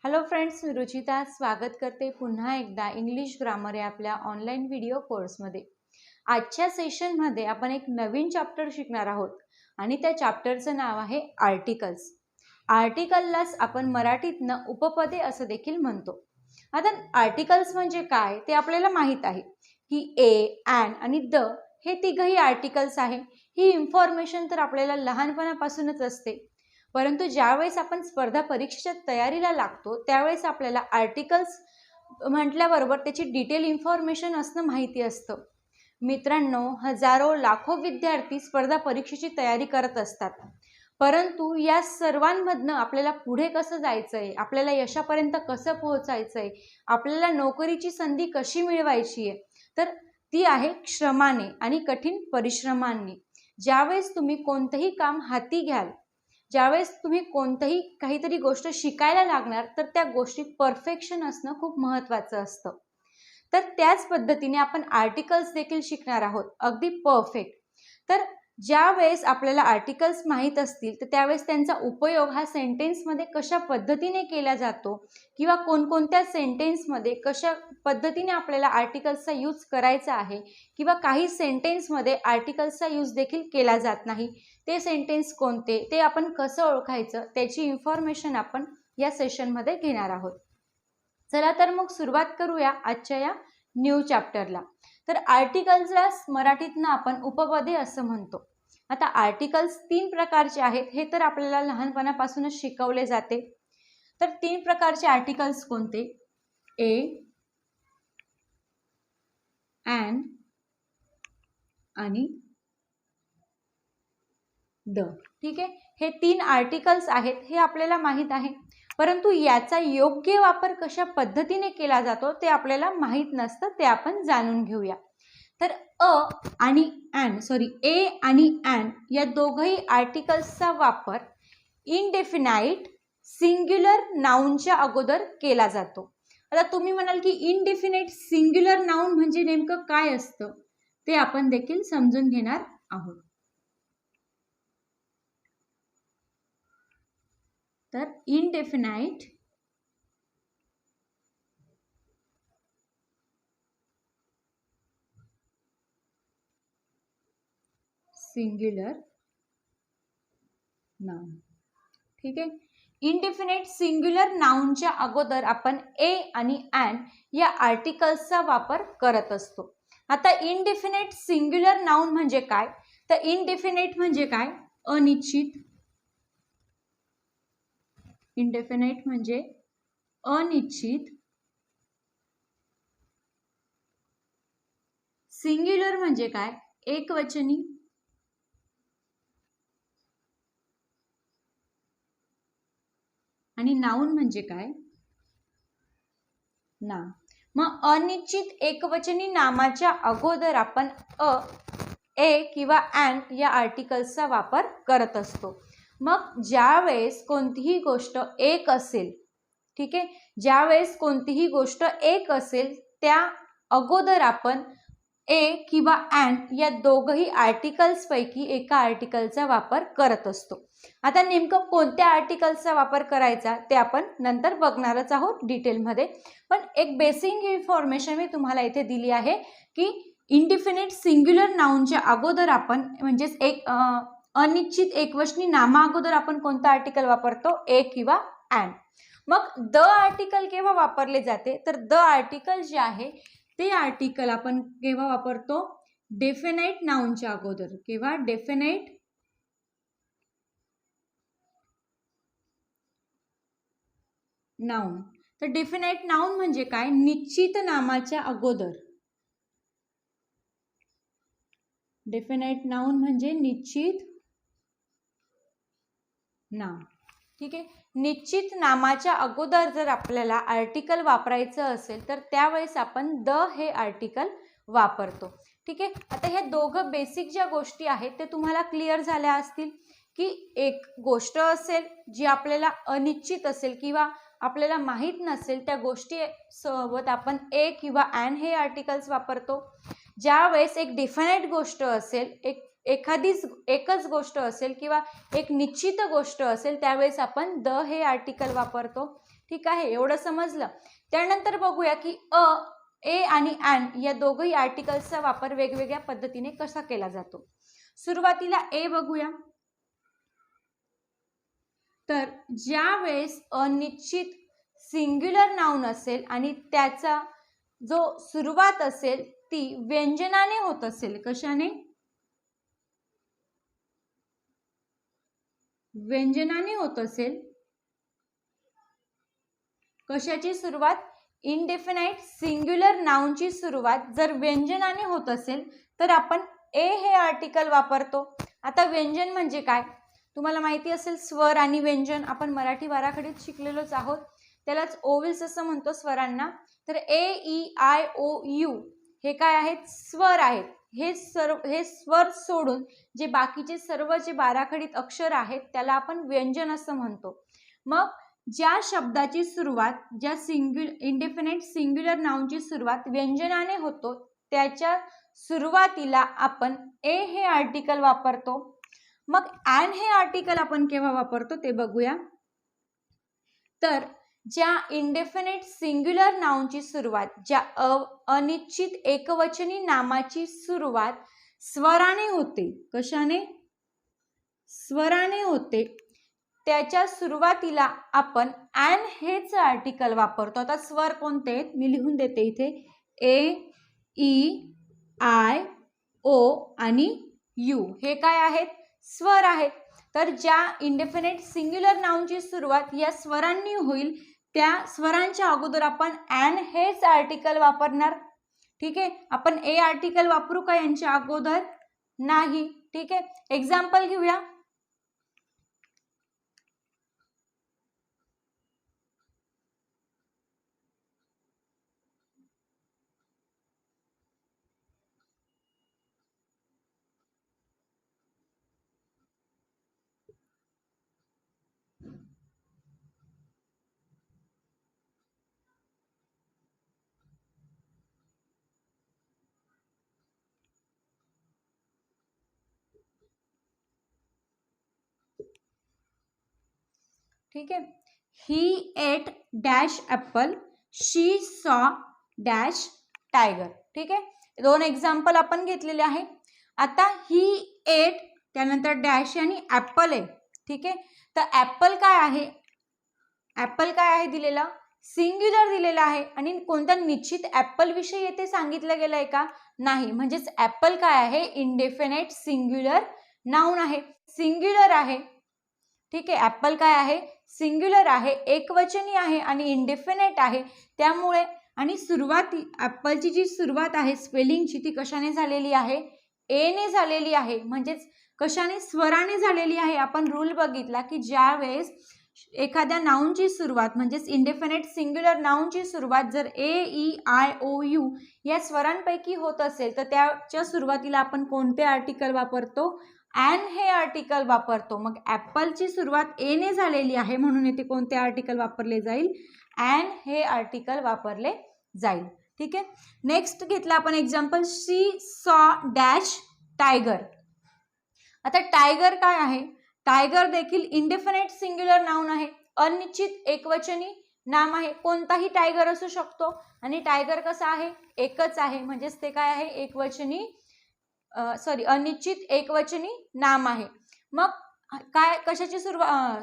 Hello friends, मी रुचिता स्वागत करते पुन्हा एकदा इंग्लिश ग्रामर या आपल्या ऑनलाईन व्हिडिओ कोर्समध्ये। आजच्या सेशनमध्ये आपण एक नवीन चॅप्टर शिकणार आहोत आणि त्या चॅप्टरचं नाव आहे आर्टिकल्स। आर्टिकललाच आपण मराठीतनं उपपदे असं देखील म्हणतो। आता आर्टिकल्स म्हणजे काय ते आपल्याला माहित आहे की ए, ॲन आणि द हे तिघही आर्टिकल्स आहे। ही इन्फॉर्मेशन तर आपल्याला लहानपणापासूनच असते, परंतु ज्यावेळेस आपण स्पर्धा परीक्षेच्या तयारीला लागतो त्यावेळेस आपल्याला आर्टिकल्स म्हटल्याबरोबर त्याची डिटेल इन्फॉर्मेशन असणं माहिती असतं। मित्रांनो, हजारो लाखो विद्यार्थी स्पर्धा परीक्षेची तयारी करत असतात, परंतु या सर्वांमधनं आपल्याला पुढे कसं जायचंय, आपल्याला यशापर्यंत कसं पोहोचायचंय, आपल्याला नोकरीची संधी कशी मिळवायची आहे, तर ती आहे श्रमाने आणि कठीण परिश्रमांनी। ज्यावेळेस तुम्ही कोणतंही काम हाती घ्याल, ज्यावेळेस तुम्ही कोणतंही काहीतरी गोष्ट शिकायला लागणार, तर त्या गोष्टीत परफेक्शन असणं खूप महत्त्वाचं असतं। तर त्याच पद्धतीने आपण आर्टिकल्स देखील शिकणार आहोत, अगदी परफेक्ट। तर ज्यावेळेस आपल्याला आर्टिकल्स माहीत असतील तर त्यावेळेस त्यांचा उपयोग हा सेंटेन्समध्ये कशा पद्धतीने केला जातो किंवा कोणकोणत्या सेंटेन्समध्ये कशा पद्धतीने आपल्याला आर्टिकल्सचा यूज करायचा आहे किंवा काही सेंटेन्समध्ये आर्टिकल्सचा यूज देखील केला जात नाही, ते सेंटेन्स कोणते ते आपण कसं ओळखायचं त्याची इन्फॉर्मेशन आपण या सेशनमध्ये घेणार आहोत। चला तर मग सुरुवात करूया आजच्या या न्यू चॅप्टरला। तर आर्टिकल्सला मराठीतनं आपण उपपदे असं म्हणतो। आता आर्टिकल्स तीन प्रकारचे आहेत, हे तर आपल्याला लहानपणापासूनच शिकवले जाते। तर तीन प्रकारचे आर्टिकल्स कोणते? ए, ॲन आणि द। ठीक आहे, हे तीन आर्टिकल्स आहेत हे आपल्याला माहित आहे, परंतु याचा योग्य वापर कशा पद्धतीने केला जातो ते आपल्याला माहित नसतं, ते आपण जाणून घेऊया। तर ए आणि ॲन या दोघही आर्टिकल्सचा वापर इनडेफिनाइट सिंग्युलर नाउनच्या अगोदर केला जातो। आता तुम्ही म्हणाल की इनडेफिनाइट सिंग्युलर नाउन म्हणजे नेमकं काय असतं, ते आपण देखील समजून घेणार आहोत। तर इनडेफिनाइट सिंग्युलर नाउन। ठीक आहे, इनडेफिनाइट सिंग्युलर नाउनच्या अगोदर आपण ए आणि ॲन या आर्टिकल्सचा वापर करत असतो। आता इनडेफिनाइट सिंग्युलर नाउन म्हणजे काय? तर इनडेफिनाइट म्हणजे काय? अनिश्चित। इनडेफिनाइट म्हणजे अनिश्चित। सिंग्युलर म्हणजे काय? एकवचनी। आणि नाउन म्हणजे काय? नाम। मग अनिश्चित एकवचनी नामाच्या अगोदर आपण ए किंवा ॲन या आर्टिकल्सचा वापर करत असतो। मग ज्यावेळेस कोणतीही गोष्ट एक असेल, ठीक आहे, ज्यावेळेस कोणतीही गोष्ट एक असेल त्या अगोदर आपण ए किंवा ॲन या दोघही आर्टिकल्स पैकी एका आर्टिकलचा वापर करत असतो। आता नेमकं कोणत्या आर्टिकल्सचा वापर करायचा ते आपण नंतर बघणारच आहोत डिटेलमध्ये, पण एक बेसिक इन्फॉर्मेशन मी तुम्हाला इथे दिली आहे की इनडेफिनाइट सिंग्युलर नाउनच्या अगोदर आपण म्हणजेच एक अनिश्चित एकवचनी नामा अगोदर आपण कोणता आर्टिकल वापरतो? ए किंवा ॲन। मग द आर्टिकल केव्हा वापरले जाते? तर द आर्टिकल जे आहे ते आर्टिकल आपण केव्हा वापरतो? डेफिनाइट नाउनच्या अगोदर। केव्हा? Definite noun. तर डेफिनाइट नाउन म्हणजे काय? निश्चित नामाच्या अगोदर। डेफिनाइट नाउन म्हणजे निश्चित नाम। ठीक आहे, निश्चित नामाच्या अगोदर जर आपल्याला आर्टिकल वापरायचं असेल तर त्यावेळेस आपण द हे आर्टिकल वापरतो। ठीक आहे, आता ह्या दोघं बेसिक ज्या गोष्टी आहेत ते तुम्हाला क्लिअर झाल्या असतील की एक गोष्ट असेल जी आपल्याला अनिश्चित असेल किंवा आपल्याला माहित नसेल, त्या गोष्टी सोबत आपण ए किंवा ॲन हे आर्टिकल्स वापरतो। ज्यावेळेस एक डेफिनाइट गोष्ट असेल, एक एखादीच एकच गोष्ट असेल किंवा एक निश्चित गोष्ट असेल त्यावेळेस आपण द हे आर्टिकल वापरतो. ठीक आहे, एवढं समजलं. त्यानंतर बघूया की ए आणि ॲन या दोघही आर्टिकल्सचा वापर वेगवेगळ्या पद्धतीने कसा केला जातो. सुरुवातीला ए बघूया. तर ज्या वेळेस अनिश्चित सिंग्युलर नाउन असेल आणि त्याचा जो सुरुवात असेल ती व्यंजनाने होत असेल. कशाने? व्यंजनाने होत असेल. कशाची सुरुवात? इनडेफिनाइट सिंग्युलर नाउनची सुरुवात जर व्यंजनाने होत असेल तर आपण ए हे आर्टिकल वापरतो. आता व्यंजन म्हणजे काय तुम्हाला माहिती असेल. स्वर आणि व्यंजन आपण मराठी बाराखडीत शिकलेलोच आहोत. त्यालाच ओव्हल्स असं म्हणतो स्वरांना. तर ए, ई, आय, ओ, यू हे काय आहेत? स्वर आहेत. हे स्वर सोडून जे बाकीचे सर्व जे बाराखडीत अक्षर आहेत त्याला आपण व्यंजन असं म्हणतो. मग ज्या शब्दाची सुरुवात, ज्या इनडेफिनाइट सिंग्युलर नाउनची सुरुवात व्यंजनाने होतो त्याच्या सुरुवातीला आपण ए हे आर्टिकल वापरतो. मग ॲन हे आर्टिकल आपण केव्हा वापरतो ते बघूया. तर ज्या इनडेफिनाइट सिंग्युलर नाउनची सुरुवात, ज्या अनिश्चित एकवचनी नामाची सुरुवात स्वराने होते. कशाने? स्वराने होते. त्याच्या सुरुवातीला आपण ॲन हेच आर्टिकल वापरतो. आता स्वर कोणते आहेत मी लिहून देते इथे. ए, ई, आय, ओ आणि यू हे काय आहेत? स्वर आहेत. तर ज्या इनडेफिनाइट सिंग्युलर नाउनची सुरुवात या स्वरांनी होईल त्या स्वरांच्या अगोदर आपण ॲन हेच आर्टिकल वापरणार. ठीक आहे, आपण ए आर्टिकल वापरू का यांच्या अगोदर? नाही. ठीक आहे, एक्झाम्पल घेऊया. ठीक आहे, ही एट डॅश ॲपल, शी सॉ डॅश टायगर. ठीक आहे, दोन एक्झाम्पल आपण घेतलेले आहे. आता ही एट त्यानंतर डॅश आणि ॲपल आहे. ठीक आहे, तर ॲपल काय आहे? ॲपल काय आहे दिलेलं? सिंग्युलर दिलेलं आहे. आणि कोणत्या निश्चित ॲपल विषयी येथे सांगितलं गेलंय का? नाही. म्हणजेच ॲपल काय आहे? इनडेफिनाइट सिंग्युलर नाउन आहे, सिंग्युलर आहे. ठीक आहे, ॲपल काय आहे? सिंग्युलर आहे, एकवचनी आहे आणि इनडेफिनाइट आहे. त्यामुळे आणि सुरुवाती ॲपलची जी सुरुवात आहे स्पेलिंगची ती कशाने झालेली आहे? ए ने झालेली आहे. म्हणजेच कशाने? स्वराने झालेली आहे. आपण रूल बघितला की ज्या वेळेस एखाद्या नाउनची सुरुवात म्हणजेच इनडेफिनाइट सिंग्युलर नाउनची सुरुवात जर ए, ई, आय, ओ, यू या स्वरांपैकी होत असेल तर त्याच्या सुरुवातीला आपण कोणते आर्टिकल वापरतो? ॲन हे आर्टिकल वापरतो. मग ॲपलची सुरुवात ए ने झालेली आहे म्हणून येथे कोणते आर्टिकल वापरले जाईल? ॲन हे आर्टिकल वापरले जाईल. ठीक आहे, नेक्स्ट घेतला आपण एक्झाम्पल. शी सॉ डॅश टायगर. आता टायगर काय आहे? टायगर देखील इनडेफिनाइट सिंग्युलर नाउन आहे, अनिश्चित एकवचनी नाम आहे. कोणताही टायगर असू शकतो आणि टायगर कसा आहे? एकच आहे. म्हणजेच ते काय आहे? एकवचनी अनिश्चित एकवचनी नाम आहे. मग काय कशाची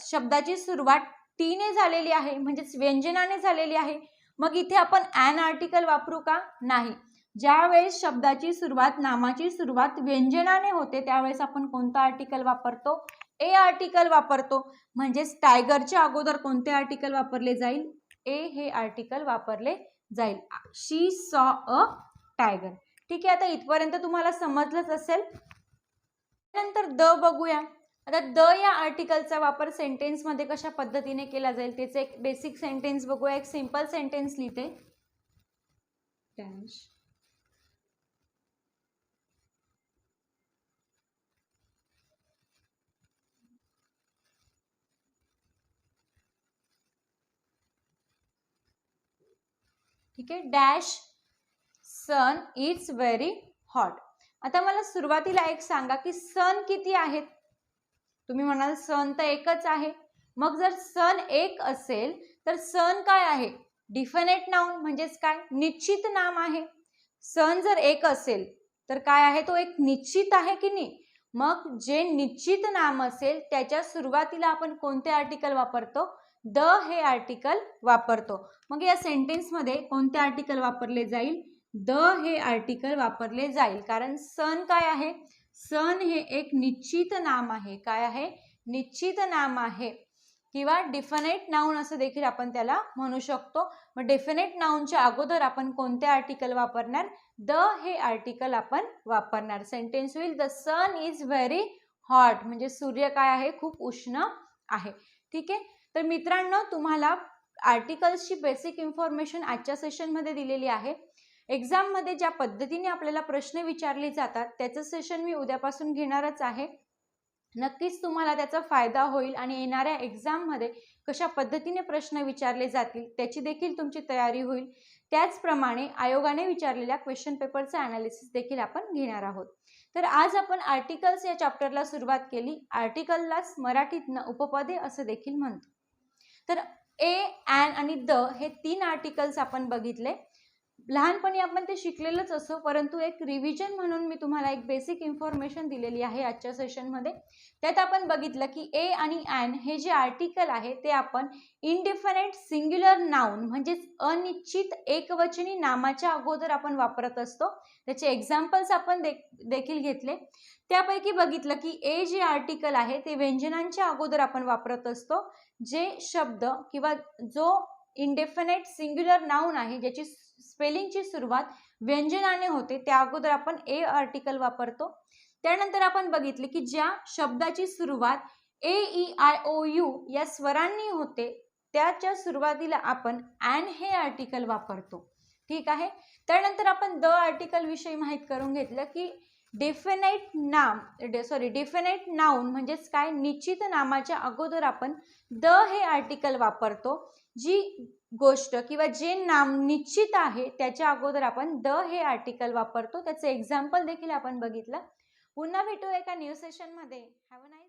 शब्दाची सुरुवात टी ने झालेली आहे म्हणजेच व्यंजनाने झालेली आहे. मग इथे आपण ॲन आर्टिकल वापरू का? नाही. ज्या वेळेस शब्दाची सुरुवात, नामाची सुरुवात व्यंजनाने होते त्यावेळेस आपण कोणतं आर्टिकल वापरतो? ए आर्टिकल वापरतो. म्हणजेच टायगरच्या अगोदर कोणते आर्टिकल वापरले जाईल? ए हे आर्टिकल वापरले जाईल. शी सॉ अ टायगर. ठीक आहे, आता इथपर्यंत तुम्हाला समजलंच असेल. नंतर द बघूया. आता द या आर्टिकलचा वापर सेंटेन्स मध्ये कशा पद्धतीने केला जाईल त्याचे एक बेसिक सेंटेन्स बघूया. एक सिंपल सेंटेन्स लिहिते. डॅश ठीक आहे, dash sun it's very hot. आता मला सुरुवातीला एक सांगा की सण किती आहेत? तुम्ही म्हणाल सण तर एकच आहे. मग जर सण एक असेल तर सण काय आहे? डिफिनेट नाउन म्हणजेच काय? निश्चित नाम आहे. सण जर एक असेल तर काय आहे? तो एक निश्चित आहे की नाही? मग जे निश्चित नाम असेल त्याच्या सुरुवातीला आपण कोणते आर्टिकल वापरतो? द हे आर्टिकल वापरतो. मग या सेंटेन्समध्ये कोणते आर्टिकल वापरले जाईल? द हे आर्टिकल वापरले जाईल. कारण सण काय आहे? सण हे एक निश्चित नाम आहे. काय आहे? निश्चित नाम आहे किंवा डिफिनेट नाउन असं देखील आपण त्याला म्हणू शकतो. मग डेफिनेट नाउनच्या अगोदर आपण कोणते आर्टिकल वापरणार? द हे आर्टिकल आपण वापरणार. सेंटेन्स होईल the sun is very hot, म्हणजे सूर्य काय आहे? खूप उष्ण आहे. ठीक आहे. तर मित्रांनो, तुम्हाला आर्टिकल्सची बेसिक इन्फॉर्मेशन आजच्या सेशनमध्ये दिलेली आहे. एक्झाममध्ये ज्या पद्धतीने आपल्याला प्रश्न विचारले जातात त्याचं सेशन मी उद्यापासून घेणारच आहे. नक्कीच तुम्हाला त्याचा फायदा होईल आणि येणाऱ्या एक्झाममध्ये कशा पद्धतीने प्रश्न विचारले जातील त्याची देखील तुमची तयारी होईल. त्याचप्रमाणे आयोगाने विचारलेल्या क्वेश्चन पेपरचं ॲनालिसिस देखील आपण घेणार आहोत. तर आज आपण आर्टिकल्स या चॅप्टरला सुरुवात केली. आर्टिकललाच मराठीतनं उपपदे असं देखील म्हणतो. तर ए, ॲन आणि द हे 3 आर्टिकल्स आपण बघितले. लहानपणी आपण ते शिकलेलंच असो, परंतु एक रिव्हिजन म्हणून मी तुम्हाला एक बेसिक इन्फॉर्मेशन दिलेली आहे आजच्या सेशनमध्ये. त्यात आपण बघितलं की ए आणि ॲन हे जे आर्टिकल आहे ते आपण इनडिफिनेट सिंग्युलर नाउन म्हणजेच अनिश्चित एकवचनी नामाच्या अगोदर आपण वापरत असतो. त्याचे एक्झाम्पल्स आपण देखील घेतले. त्यापैकी बघितलं की ए जे आर्टिकल आहे ते व्यंजनांच्या अगोदर आपण वापरत असतो. जे शब्द किंवा जो इनडेफिनेट सिंग्युलर नाउन आहे ज्याची स्पेलिंगची सुरुवात व्यंजनाने होते त्या अगोदर आपण ए आर्टिकल वापरतो. त्यानंतर आपण बघितले की ज्या शब्दाची सुरुवात ए, ई, आय, ओ, यू या स्वरांनी होते त्याच्या सुरुवातीला आपण ॲन हे आर्टिकल वापरतो. ठीक आहे. त्यानंतर आपण द आर्टिकल विषयी माहित करून घेतलं की डेफिनेट नाउन म्हणजेच काय? निश्चित नामाच्या अगोदर आपण द हे आर्टिकल वापरतो. जी गोष्ट किंवा जे नाम निश्चित आहे त्याच्या अगोदर आपण द हे आर्टिकल वापरतो. त्याचे एक्झाम्पल देखील आपण बघितलं. पुन्हा भेटू एका न्यू सेशनमध्ये. Have a nice